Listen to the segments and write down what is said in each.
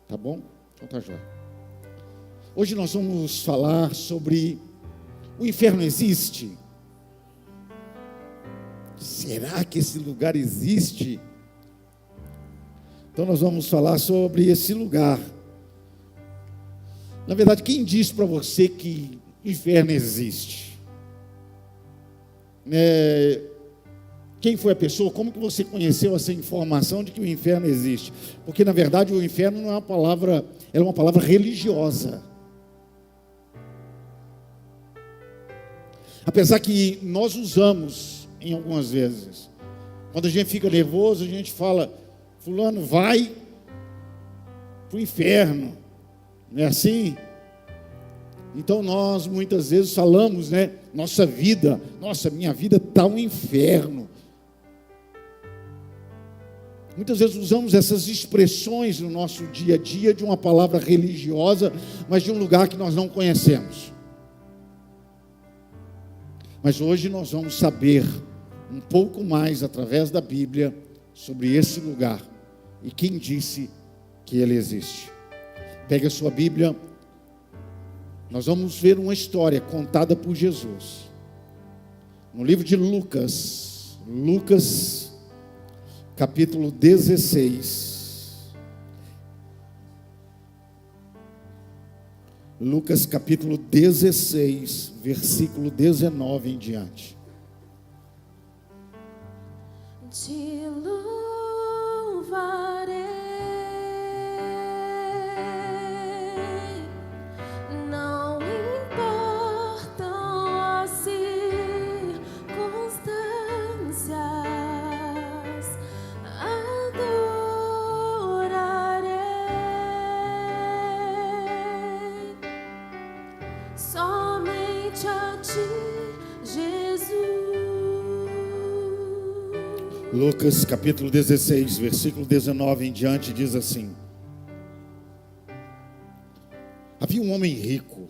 Tá bom? Então tá jóia. Hoje nós vamos falar sobre o inferno existe? Será que esse lugar existe? Então nós vamos falar sobre esse lugar. Na verdade, quem diz para você que o inferno existe? Quem foi a pessoa? Como que você conheceu essa informação de que o inferno existe? Porque na verdade o inferno não é uma palavra, é uma palavra religiosa. Apesar que nós usamos em algumas vezes. Quando a gente fica nervoso, a gente fala: fulano vai para o inferno. Não é assim? Então nós muitas vezes falamos, nossa vida, minha vida está um inferno. Muitas vezes usamos essas expressões no nosso dia a dia de uma palavra religiosa, mas de um lugar que nós não conhecemos. Mas hoje nós vamos saber um pouco mais através da Bíblia sobre esse lugar e quem disse que ele existe. Pega a sua Bíblia, nós vamos ver uma história contada por Jesus. No livro de Lucas, capítulo 16. Lucas capítulo 16, versículo 19 em diante. Te louvarei, não importam as circunstâncias, adorarei somente a ti, Jesus. Lucas capítulo 16, versículo 19 em diante diz assim: havia um homem rico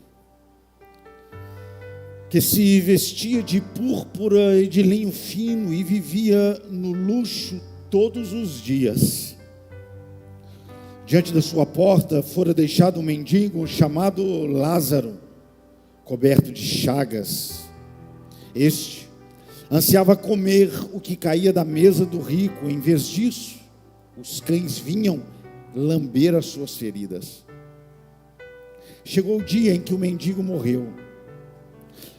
que se vestia de púrpura e de linho fino e vivia no luxo todos os dias. Diante da sua porta fora deixado um mendigo chamado Lázaro, coberto de chagas. Este ansiava comer o que caía da mesa do rico. Em vez disso, os cães vinham lamber as suas feridas. Chegou o dia em que o mendigo morreu,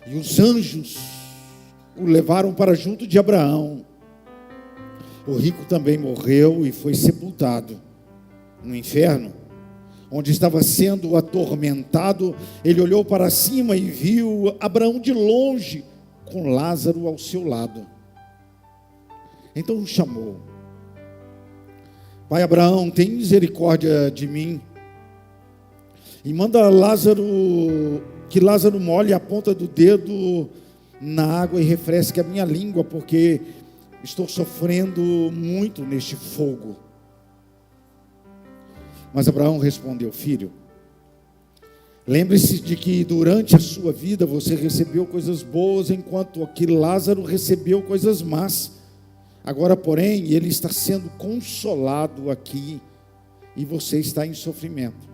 e os anjos o levaram para junto de Abraão. O rico também morreu e foi sepultado no inferno, onde estava sendo atormentado. Ele olhou para cima e viu Abraão de longe, com Lázaro ao seu lado. Então o chamou: pai Abraão, tem misericórdia de mim, e manda que Lázaro molhe a ponta do dedo na água e refresque a minha língua, porque estou sofrendo muito neste fogo. Mas Abraão respondeu: filho, lembre-se de que durante a sua vida você recebeu coisas boas, enquanto que Lázaro recebeu coisas más. Agora, porém, ele está sendo consolado aqui e você está em sofrimento.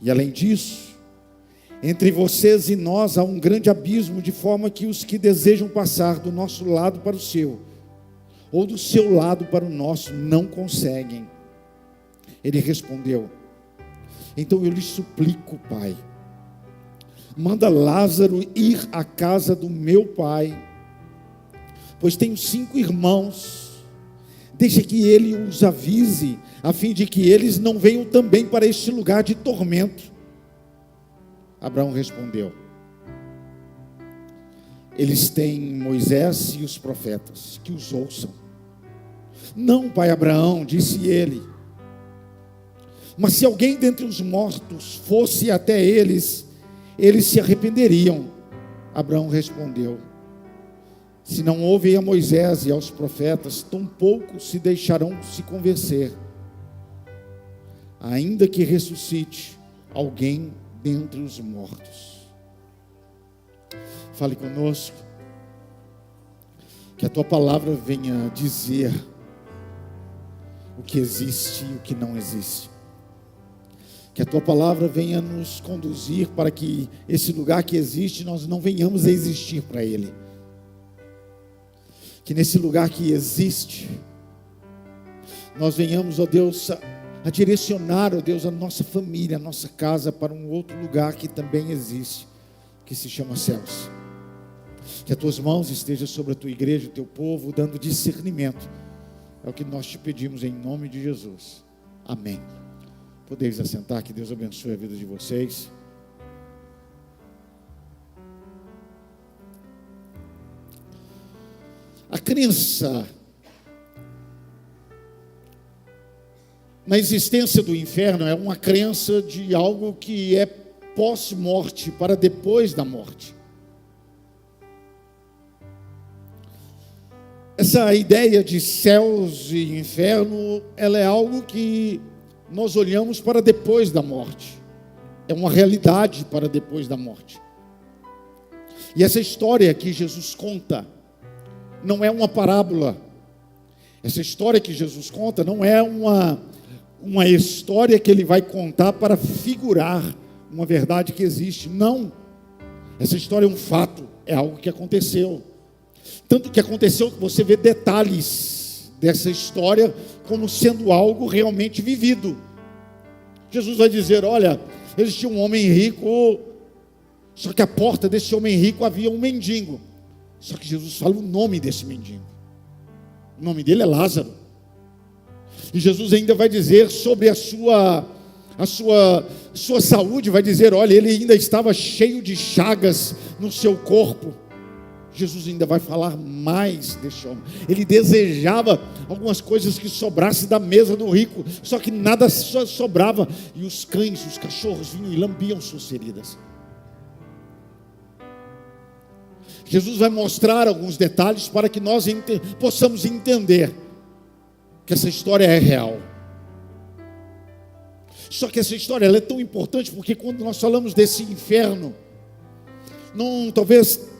E além disso, entre vocês e nós há um grande abismo, de forma que os que desejam passar do nosso lado para o seu, ou do seu lado para o nosso, não conseguem. Ele respondeu: então eu lhe suplico, pai, manda Lázaro ir à casa do meu pai, pois tenho 5 irmãos. Deixa que ele os avise, a fim de que eles não venham também para este lugar de tormento. Abraão respondeu: eles têm Moisés e os profetas, que os ouçam. Não, pai Abraão, disse ele, mas se alguém dentre os mortos fosse até eles, eles se arrependeriam. Abraão respondeu: se não ouvem a Moisés e aos profetas, tampouco se deixarão se convencer, ainda que ressuscite alguém dentre os mortos. Fale conosco, que a tua palavra venha dizer o que existe e o que não existe. Que a Tua palavra venha nos conduzir para que esse lugar que existe, nós não venhamos a existir para ele. Que nesse lugar que existe, nós venhamos, ó Deus, a direcionar, ó Deus, a nossa família, a nossa casa para um outro lugar que também existe, que se chama céus. Que as Tuas mãos estejam sobre a Tua igreja, o Teu povo, dando discernimento. É o que nós te pedimos em nome de Jesus. Amém. Podeis assentar, que Deus abençoe a vida de vocês. A crença na existência do inferno é uma crença de algo que é pós-morte, para depois da morte. Essa ideia de céus e inferno, ela é algo que nós olhamos para depois da morte. É uma realidade para depois da morte. E essa história que Jesus conta não é uma parábola. Essa história que Jesus conta não é uma história que ele vai contar para figurar uma verdade que existe. Não. Essa história é um fato, é algo que aconteceu. Tanto que aconteceu que você vê detalhes dessa história como sendo algo realmente vivido. Jesus vai dizer, olha, existia um homem rico, só que à porta desse homem rico havia um mendigo. Só que Jesus fala o nome desse mendigo. O nome dele é Lázaro. E Jesus ainda vai dizer sobre a sua saúde, vai dizer, olha, ele ainda estava cheio de chagas no seu corpo. Jesus ainda vai falar mais desse homem. Ele desejava algumas coisas que sobrasse da mesa do rico, só que nada sobrava, e os cães, os cachorros vinham e lambiam suas feridas. Jesus vai mostrar alguns detalhes para que nós possamos entender que essa história é real. Só que essa história ela é tão importante porque quando nós falamos desse inferno, talvez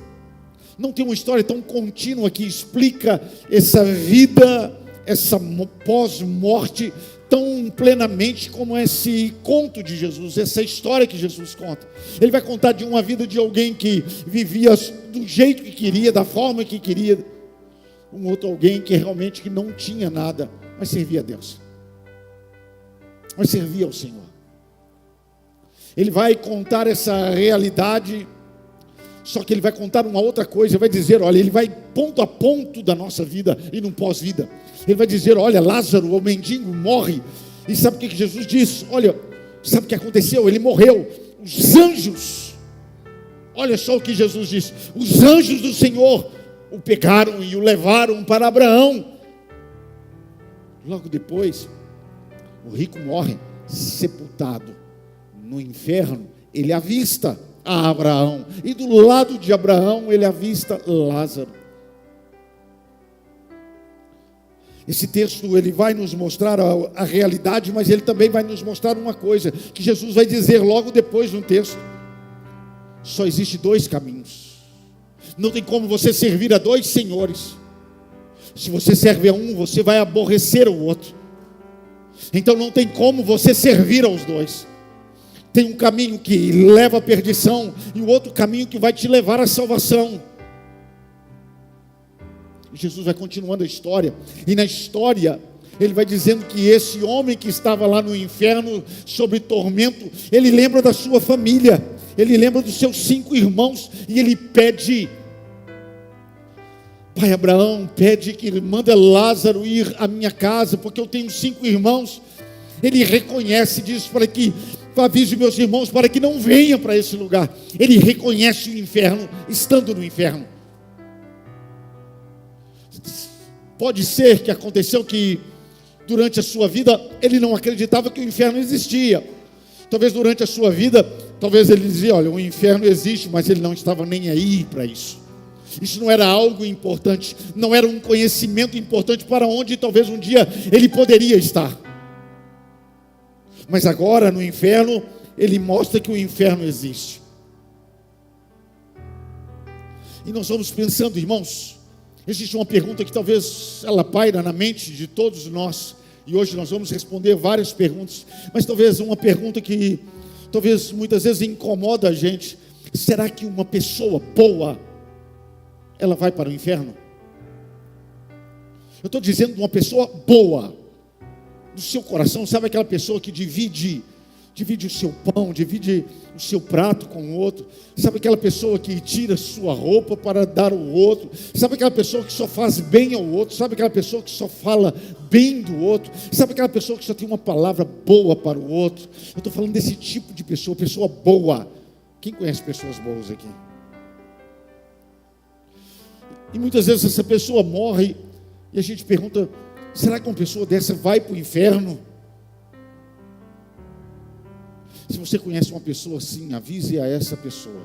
não tem uma história tão contínua que explica essa vida, essa pós-morte tão plenamente como esse conto de Jesus, essa história que Jesus conta. Ele vai contar de uma vida de alguém que vivia do jeito que queria, da forma que queria. Um outro alguém que realmente que não tinha nada, mas servia a Deus, mas servia ao Senhor. Ele vai contar essa realidade. Só que ele vai contar uma outra coisa, vai dizer, olha, ele vai ponto a ponto da nossa vida e no pós-vida. Ele vai dizer, olha, Lázaro, o mendigo, morre. E sabe o que Jesus disse? Olha, sabe o que aconteceu? Ele morreu. Os anjos, olha só o que Jesus disse, os anjos do Senhor o pegaram e o levaram para Abraão. Logo depois, o rico morre, sepultado no inferno. Ele avista a Abraão, e do lado de Abraão ele avista Lázaro. Esse texto ele vai nos mostrar a realidade, mas ele também vai nos mostrar uma coisa, que Jesus vai dizer logo depois no texto: só existe dois caminhos, não tem como você servir a dois senhores. Se você serve a um, você vai aborrecer o outro. Então não tem como você servir aos dois. Tem um caminho que leva à perdição e o outro caminho que vai te levar à salvação. Jesus vai continuando a história, e na história ele vai dizendo que esse homem que estava lá no inferno sob tormento, ele lembra da sua família, ele lembra dos seus 5 irmãos, e ele pede, pai Abraão, pede que ele manda Lázaro ir à minha casa, porque eu tenho 5 irmãos. Ele reconhece, diz para que avise meus irmãos para que não venham para esse lugar. Ele reconhece o inferno estando no inferno. Pode ser que aconteceu que durante a sua vida ele não acreditava que o inferno existia. Talvez durante a sua vida, talvez ele dizia, olha, o inferno existe, mas ele não estava nem aí para isso. Isso não era algo importante, não era um conhecimento importante para onde talvez um dia ele poderia estar. Mas agora no inferno, ele mostra que o inferno existe. E nós vamos pensando, irmãos, existe uma pergunta que talvez ela paira na mente de todos nós, E hoje nós vamos responder várias perguntas, mas talvez uma pergunta que talvez muitas vezes incomoda a gente: será que uma pessoa boa, ela vai para o inferno? Eu estou dizendo de uma pessoa boa, do seu coração, sabe aquela pessoa que divide o seu pão, divide o seu prato com o outro, sabe aquela pessoa que tira sua roupa para dar ao outro, sabe aquela pessoa que só faz bem ao outro, sabe aquela pessoa que só fala bem do outro, sabe aquela pessoa que só tem uma palavra boa para o outro? Eu estou falando desse tipo de pessoa boa. Quem conhece pessoas boas aqui? E muitas vezes essa pessoa morre e a gente pergunta: será que uma pessoa dessa vai para o inferno? Se você conhece uma pessoa assim, avise a essa pessoa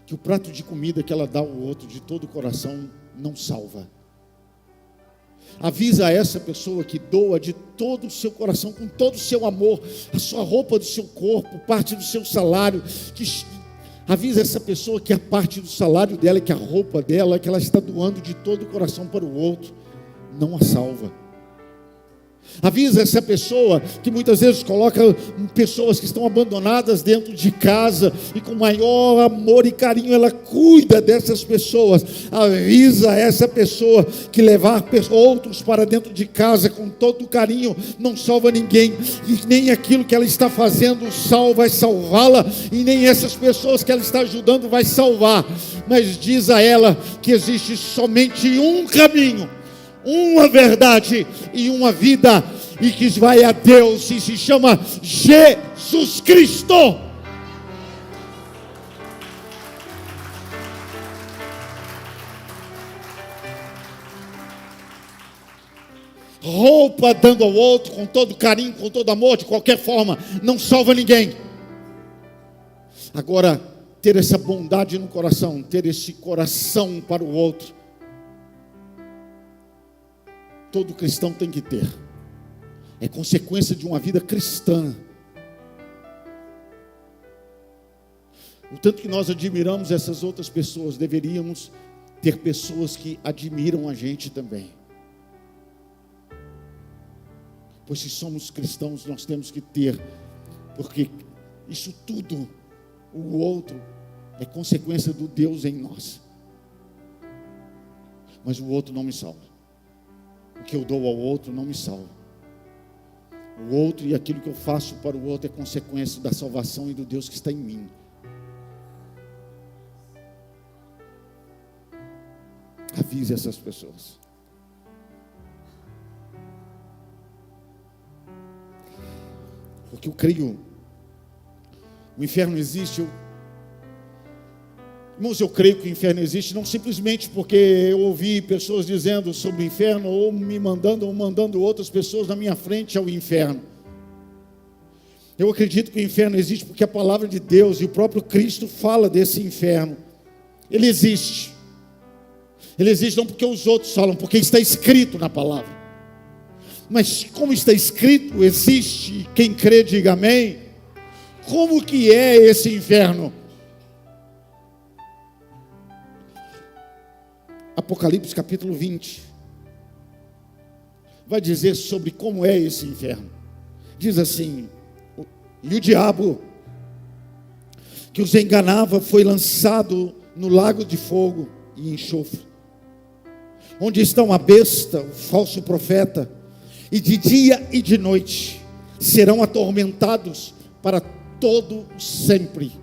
que o prato de comida que ela dá ao outro de todo o coração não salva. Avisa a essa pessoa que doa de todo o seu coração, com todo o seu amor, a sua roupa do seu corpo, parte do seu salário, avisa essa pessoa que a parte do salário dela, que a roupa dela, que ela está doando de todo o coração para o outro, não a salva. Avisa essa pessoa que muitas vezes coloca pessoas que estão abandonadas dentro de casa e com maior amor e carinho ela cuida dessas pessoas. Avisa essa pessoa que levar outros para dentro de casa com todo carinho não salva ninguém, e nem aquilo que ela está fazendo vai salvá-la, e nem essas pessoas que ela está ajudando vai salvar. Mas diz a ela que existe somente um caminho, uma verdade e uma vida, e que vai a Deus, e se chama Jesus Cristo. Roupa dando ao outro com todo carinho, com todo amor, de qualquer forma, não salva ninguém. Agora, ter essa bondade no coração, ter esse coração para o outro, todo cristão tem que ter. É consequência de uma vida cristã. O tanto que nós admiramos essas outras pessoas, deveríamos ter pessoas que admiram a gente também. Pois se somos cristãos, nós temos que ter, porque isso tudo, o outro, é consequência do Deus em nós. Mas o outro não me salva. O que eu dou ao outro não me salva. O outro e aquilo que eu faço para o outro é consequência da salvação e do Deus que está em mim. Avise essas pessoas. Porque eu creio, o inferno existe. Irmãos, eu creio que o inferno existe, não simplesmente porque eu ouvi pessoas dizendo sobre o inferno, ou me mandando, ou mandando outras pessoas na minha frente ao inferno. Eu acredito que o inferno existe porque a palavra de Deus e o próprio Cristo fala desse inferno. Ele existe. Ele existe não porque os outros falam, porque está escrito na palavra. Mas como está escrito, existe, quem crê diga amém. Como que é esse inferno? Apocalipse capítulo 20 vai dizer sobre como é esse inferno. Diz assim: e o diabo que os enganava foi lançado no lago de fogo e enxofre, onde estão a besta, o falso profeta, e de dia e de noite serão atormentados para todo sempre.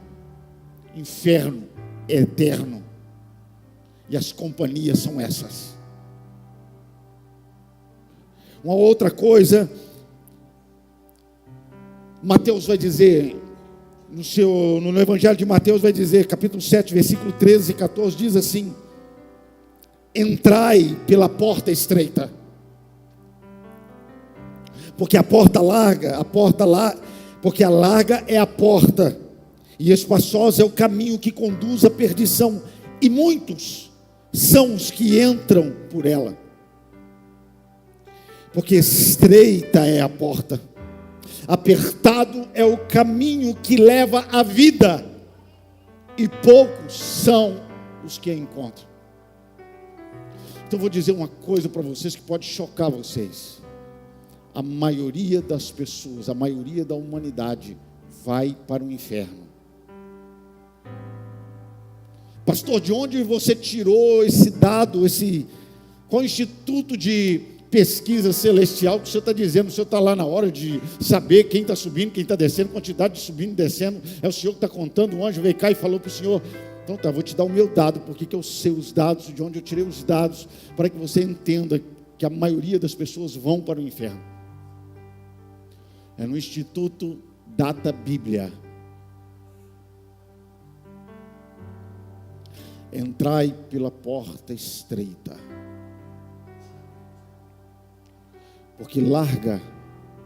Inferno eterno. E as companhias são essas. Uma outra coisa, Mateus vai dizer, no Evangelho de Mateus vai dizer, capítulo 7, versículo 13 e 14, diz assim: entrai pela porta estreita, porque a larga é a porta, e espaçosa é o caminho que conduz à perdição, e muitos são os que entram por ela. Porque estreita é a porta, apertado é o caminho que leva à vida, e poucos são os que a encontram. Então eu vou dizer uma coisa para vocês que pode chocar vocês. A maioria das pessoas, a maioria da humanidade vai para o inferno. Pastor, de onde você tirou esse dado, qual instituto de pesquisa celestial que o senhor está dizendo? O senhor está lá na hora de saber quem está subindo, quem está descendo, quantidade de subindo e descendo, é o senhor que está contando. O anjo veio cá e falou para o senhor: então tá, vou te dar o meu dado, porque que eu sei os dados, de onde eu tirei os dados, para que você entenda que a maioria das pessoas vão para o inferno. É no Instituto Data Bíblia. Entrai pela porta estreita, porque larga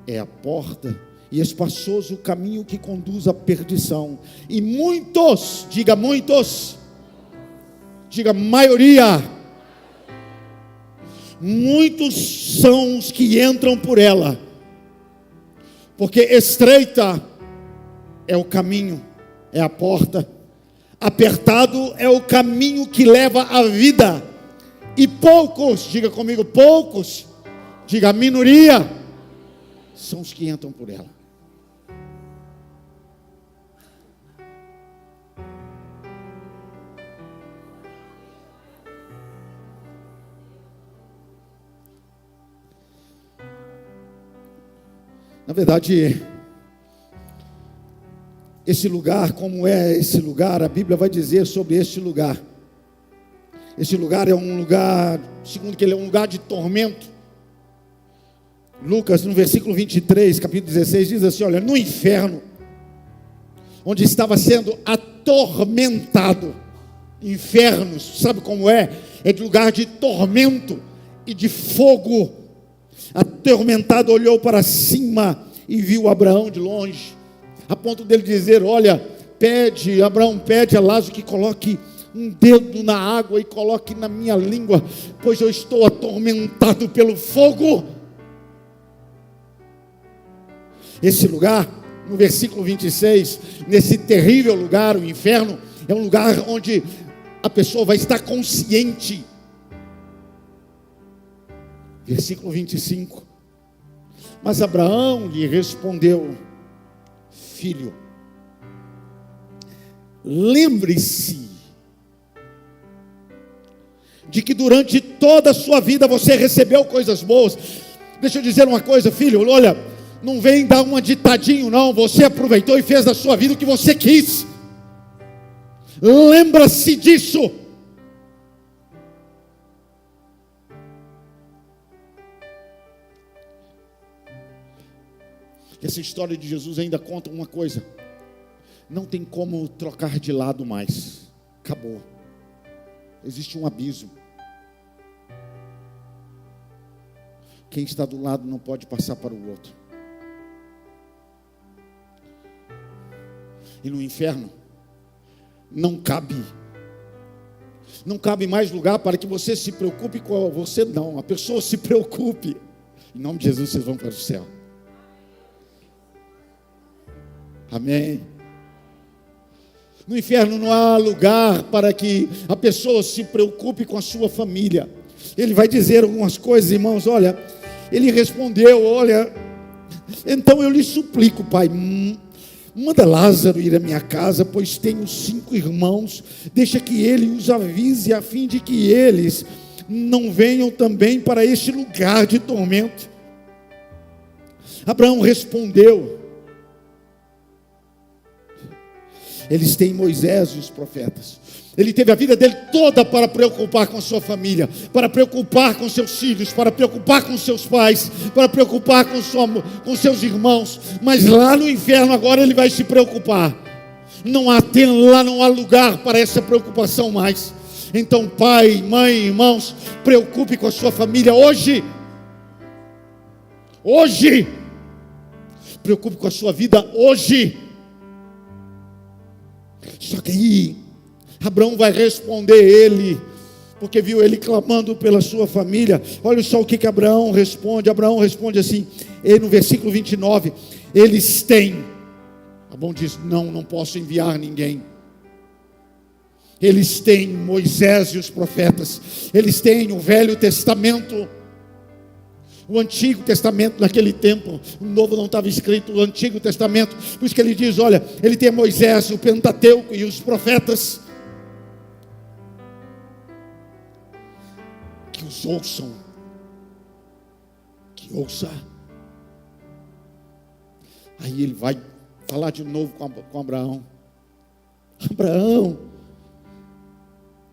é a porta e espaçoso o caminho que conduz à perdição, e muitos, diga maioria, muitos são os que entram por ela, porque estreita é o caminho, é a porta, apertado é o caminho que leva à vida, e poucos, diga comigo, poucos, diga a minoria, são os que entram por ela. Na verdade, esse lugar, como é esse lugar, a Bíblia vai dizer sobre este lugar. Esse lugar é um lugar, segundo que ele é um lugar de tormento. Lucas, no versículo 23, capítulo 16, diz assim: olha, no inferno, onde estava sendo atormentado, infernos, sabe como é? É de lugar de tormento e de fogo. Atormentado olhou para cima e viu Abraão de longe, a ponto dele dizer: olha, Abraão pede a Lázaro que coloque um dedo na água e coloque na minha língua, pois eu estou atormentado pelo fogo. Esse lugar, no versículo 26, nesse terrível lugar, o inferno, é um lugar onde a pessoa vai estar consciente. Versículo 25. Mas Abraão lhe respondeu: filho, lembre-se de que durante toda a sua vida você recebeu coisas boas. Deixa eu dizer uma coisa, filho, olha, não vem dar uma ditadinho não, você aproveitou e fez da sua vida o que você quis. Lembra-se disso. Essa história de Jesus ainda conta uma coisa: não tem como trocar de lado mais, acabou, existe um abismo. Quem está do lado não pode passar para o outro. E no inferno não cabe mais lugar para que você se preocupe com você, não, a pessoa se preocupe. Em nome de Jesus vocês vão para o céu. Amém. No inferno não há lugar para que a pessoa se preocupe com a sua família. Ele vai dizer algumas coisas, irmãos. Olha, ele respondeu: olha, então eu lhe suplico, pai, manda Lázaro ir à minha casa, pois tenho 5 irmãos. Deixa que ele os avise, a fim de que eles não venham também para este lugar de tormento. Abraão respondeu: eles têm Moisés e os profetas. Ele teve a vida dele toda para preocupar com a sua família, para preocupar com seus filhos, para preocupar com seus pais, para preocupar com seus irmãos. Mas lá no inferno agora ele vai se preocupar. Lá não há lugar para essa preocupação mais. Então, pai, mãe, irmãos, preocupe com a sua família hoje. Hoje. Preocupe com a sua vida hoje. Só que aí Abraão vai responder ele, porque viu ele clamando pela sua família. Olha só o que Abraão responde. Abraão responde assim, no versículo 29, eles têm. Abraão diz: não posso enviar ninguém. Eles têm Moisés e os profetas, eles têm o Velho Testamento, o Antigo Testamento naquele tempo. O Novo não estava escrito, o Antigo Testamento. Por isso que ele diz, olha, ele tem Moisés, o Pentateuco e os profetas. Que os ouçam, que ouça. Aí ele vai falar de novo com Abraão. Abraão,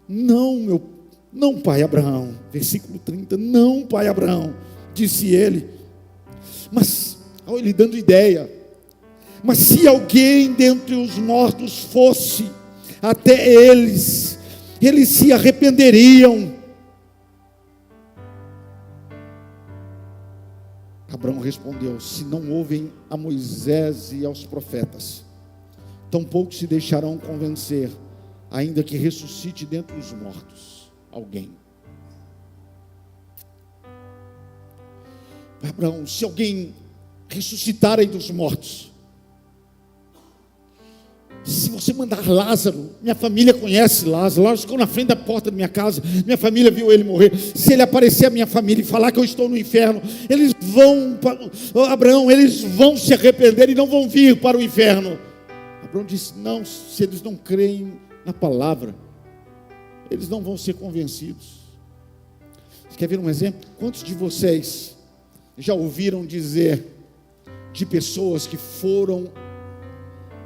não, pai Abraão. Versículo 30, não, pai Abraão, disse ele. Mas, olha ele dando ideia. Mas se alguém dentre os mortos fosse até eles se arrependeriam. Abraão respondeu: se não ouvem a Moisés e aos profetas, tampouco se deixarão convencer, ainda que ressuscite dentre os mortos alguém. Abraão, se alguém ressuscitar aí dos mortos, se você mandar Lázaro, minha família conhece Lázaro, Lázaro ficou na frente da porta da minha casa, minha família viu ele morrer. Se ele aparecer à minha família e falar que eu estou no inferno, eles vão, Abraão, eles vão se arrepender e não vão vir para o inferno. Abraão disse: não, se eles não creem na palavra, eles não vão ser convencidos. Você quer ver um exemplo? Quantos de vocês já ouviram dizer de pessoas que foram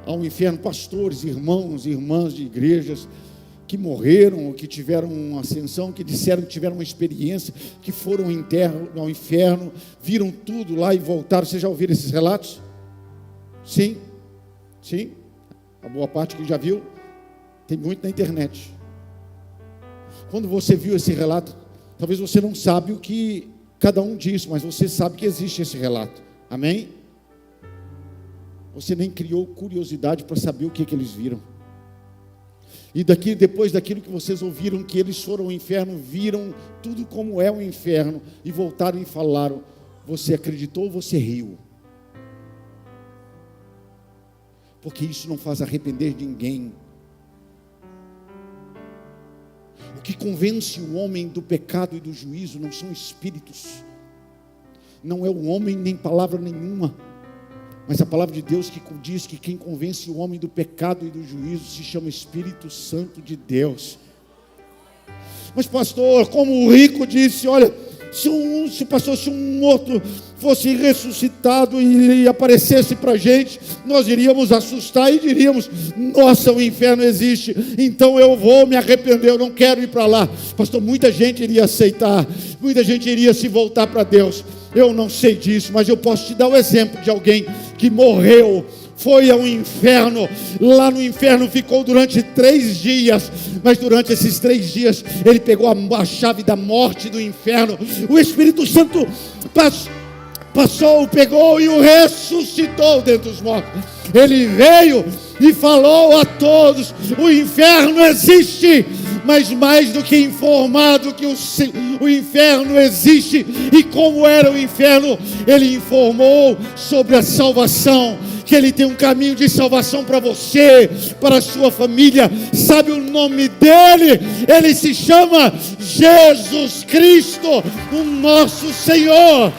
ao inferno, pastores, irmãos e irmãs de igrejas que morreram, ou que tiveram uma ascensão, que disseram que tiveram uma experiência, que foram ao inferno, viram tudo lá e voltaram? Vocês já ouviram esses relatos? Sim, a boa parte que já viu, tem muito na internet. Quando você viu esse relato, talvez você não sabe o que cada um diz, mas você sabe que existe esse relato, amém? Você nem criou curiosidade para saber o que eles viram. E depois daquilo que vocês ouviram, que eles foram ao inferno, viram tudo como é o inferno, e voltaram e falaram, você acreditou ou você riu? Porque isso não faz arrepender de ninguém. O que convence o homem do pecado e do juízo não são espíritos, não é o homem nem palavra nenhuma, mas a palavra de Deus que diz que quem convence o homem do pecado e do juízo se chama Espírito Santo de Deus. Mas pastor, como o rico disse, olha, se um morto fosse ressuscitado e aparecesse para a gente, nós iríamos assustar e diríamos, nossa, o inferno existe, então eu vou me arrepender, eu não quero ir para lá. Pastor, muita gente iria aceitar, muita gente iria se voltar para Deus. Eu não sei disso, mas eu posso te dar o exemplo de alguém que morreu, foi ao inferno, lá no inferno ficou durante 3 dias, mas durante esses 3 dias, ele pegou a chave da morte do inferno, o Espírito Santo passou, pegou e o ressuscitou dentre os mortos. Ele veio e falou a todos, o inferno existe, mas mais do que informado que o inferno existe, e como era o inferno, ele informou sobre a salvação, que ele tem um caminho de salvação para você, para a sua família. Sabe o nome dele? Ele se chama Jesus Cristo, o nosso Senhor.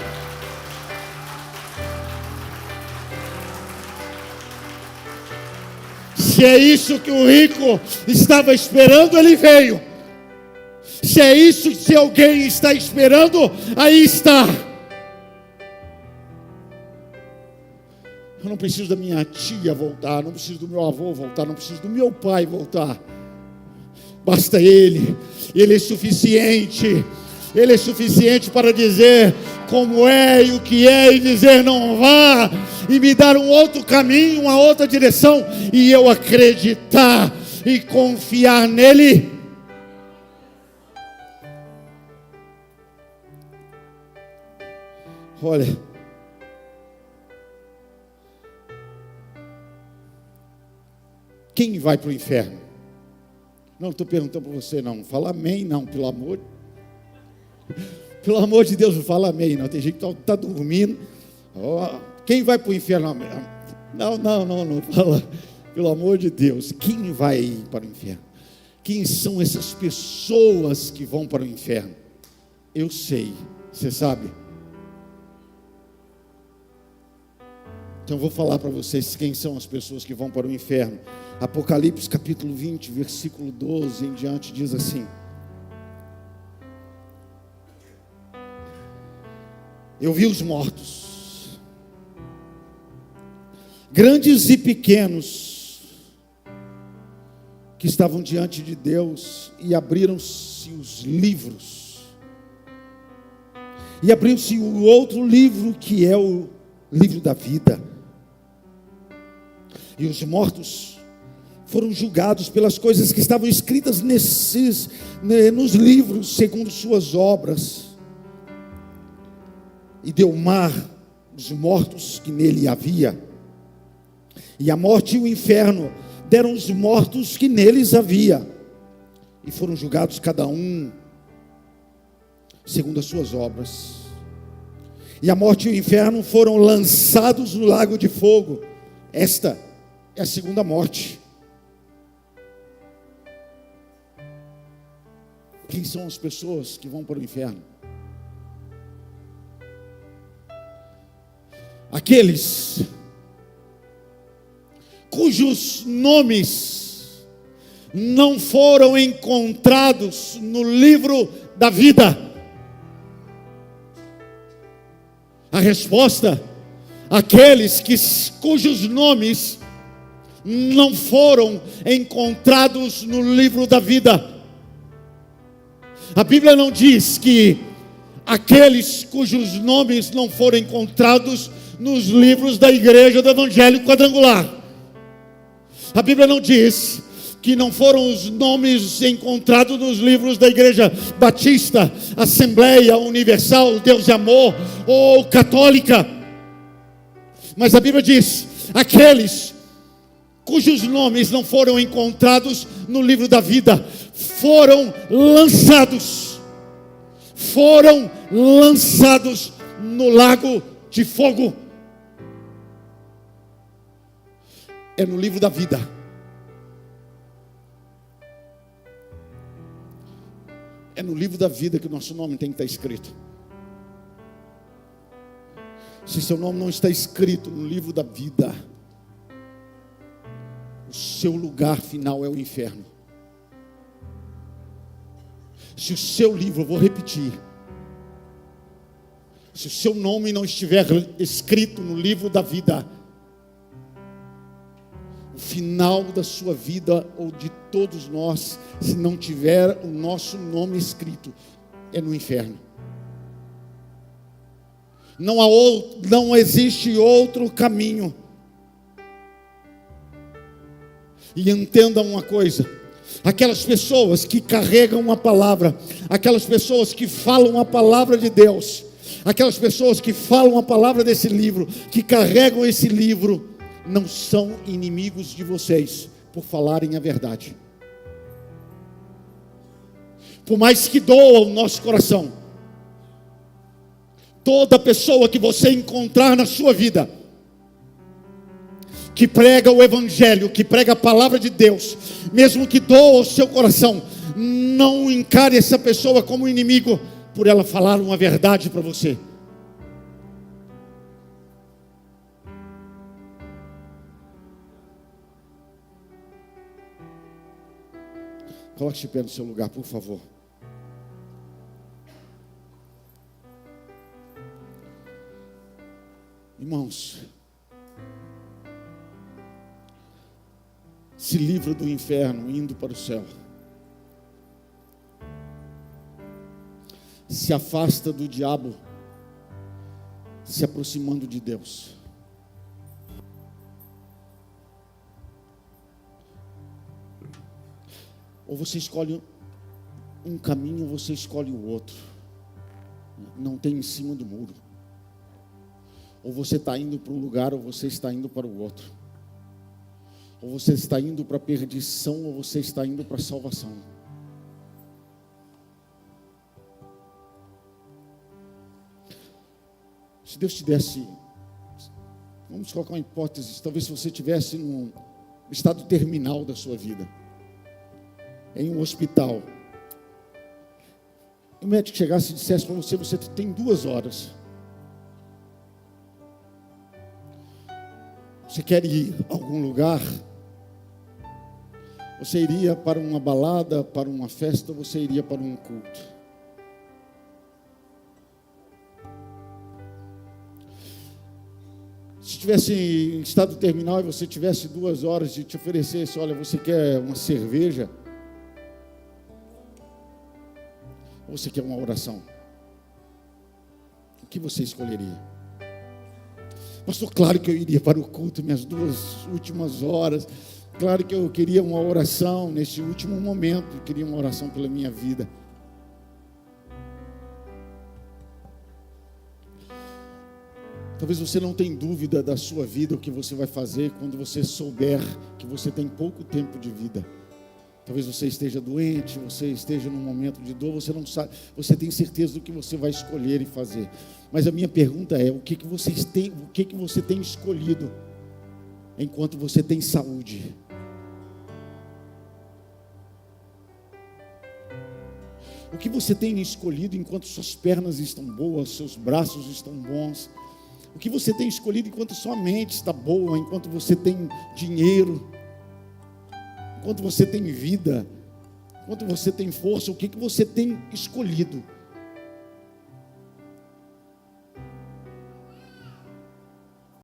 Se é isso que o rico estava esperando, ele veio. Se é isso, se alguém está esperando, aí está. Eu não preciso da minha tia voltar, não preciso do meu avô voltar, não preciso do meu pai voltar. Basta Ele é suficiente. Ele é suficiente para dizer como é e o que é, e dizer não vá, e me dar um outro caminho, uma outra direção, e eu acreditar e confiar nele. Olha, quem vai para o inferno? Não estou perguntando para você, não. Fala amém, não, pelo amor de Deus, não fala amém, não. Tem gente que está dormindo. Quem vai para o inferno? Não fala. Pelo amor de Deus, quem vai para o inferno? quem são essas pessoas que vão para o inferno. Eu sei, você sabe? Então eu vou falar para vocês quem são as pessoas que vão para o inferno. Apocalipse capítulo 20, versículo 12 em diante diz assim: eu vi os mortos, grandes e pequenos, que estavam diante de Deus, e abriram-se os livros. E abriu-se o outro livro, que é o livro da vida. E os mortos foram julgados pelas coisas que estavam escritas nos livros, segundo suas obras. E deu mar os mortos que nele havia. E a morte e o inferno deram os mortos que neles havia. E foram julgados cada um segundo as suas obras. E a morte e o inferno foram lançados no lago de fogo. Esta é a segunda morte. Quem são as pessoas que vão para o inferno? Aqueles cujos nomes não foram encontrados no livro da vida. A resposta: aqueles cujos nomes não foram encontrados no livro da vida. A Bíblia não diz que aqueles cujos nomes não foram encontrados nos livros da igreja do Evangelho Quadrangular. A Bíblia não diz que não foram os nomes encontrados nos livros da Igreja Batista, Assembleia Universal, Deus de Amor ou Católica. Mas a Bíblia diz: aqueles cujos nomes não foram encontrados no livro da vida foram lançados no lago de fogo. É no livro da vida. É no livro da vida que o nosso nome tem que estar escrito. Se seu nome não está escrito no livro da vida, o seu lugar final é o inferno. Se o seu livro, eu vou repetir, se o seu nome não estiver escrito no livro da vida, o final da sua vida, ou de todos nós, se não tiver o nosso nome escrito, é no inferno. Não existe outro caminho. E entendam uma coisa: aquelas pessoas que carregam a palavra, aquelas pessoas que falam a palavra de Deus, aquelas pessoas que falam a palavra desse livro, que carregam esse livro, não são inimigos de vocês por falarem a verdade. Por mais que doa o nosso coração, toda pessoa que você encontrar na sua vida, que prega o Evangelho, que prega a palavra de Deus, mesmo que doa o seu coração, não encare essa pessoa como inimigo, por ela falar uma verdade para você. Coloque-se de pé no seu lugar, por favor. Irmãos, se livra do inferno indo para o céu. Se afasta do diabo se aproximando de Deus. Ou você escolhe um caminho, ou você escolhe o outro. Não tem em cima do muro. Ou você está indo para um lugar, ou você está indo para o outro. Ou você está indo para a perdição, ou você está indo para a salvação. Se Deus te desse, vamos colocar uma hipótese, talvez se você estivesse num estado terminal da sua vida, em um hospital, e o médico chegasse e dissesse para você, você tem 2 horas. Você quer ir a algum lugar? Você iria para uma balada, para uma festa, ou você iria para um culto? Se tivesse em estado terminal e você tivesse 2 horas e te oferecesse, olha, você quer uma cerveja? Ou você quer uma oração? O que você escolheria? Pastor, claro que eu iria para o culto, minhas 2 últimas horas. Claro que eu queria uma oração nesse último momento. Eu queria uma oração pela minha vida. Talvez você não tenha dúvida da sua vida, o que você vai fazer quando você souber que você tem pouco tempo de vida. Talvez você esteja doente, você esteja num momento de dor, você não sabe, você tem certeza do que você vai escolher e fazer. Mas a minha pergunta é, o que você tem escolhido enquanto você tem saúde? O que você tem escolhido enquanto suas pernas estão boas, seus braços estão bons? O que você tem escolhido enquanto sua mente está boa, enquanto você tem dinheiro, enquanto você tem vida, enquanto você tem força? O que você tem escolhido?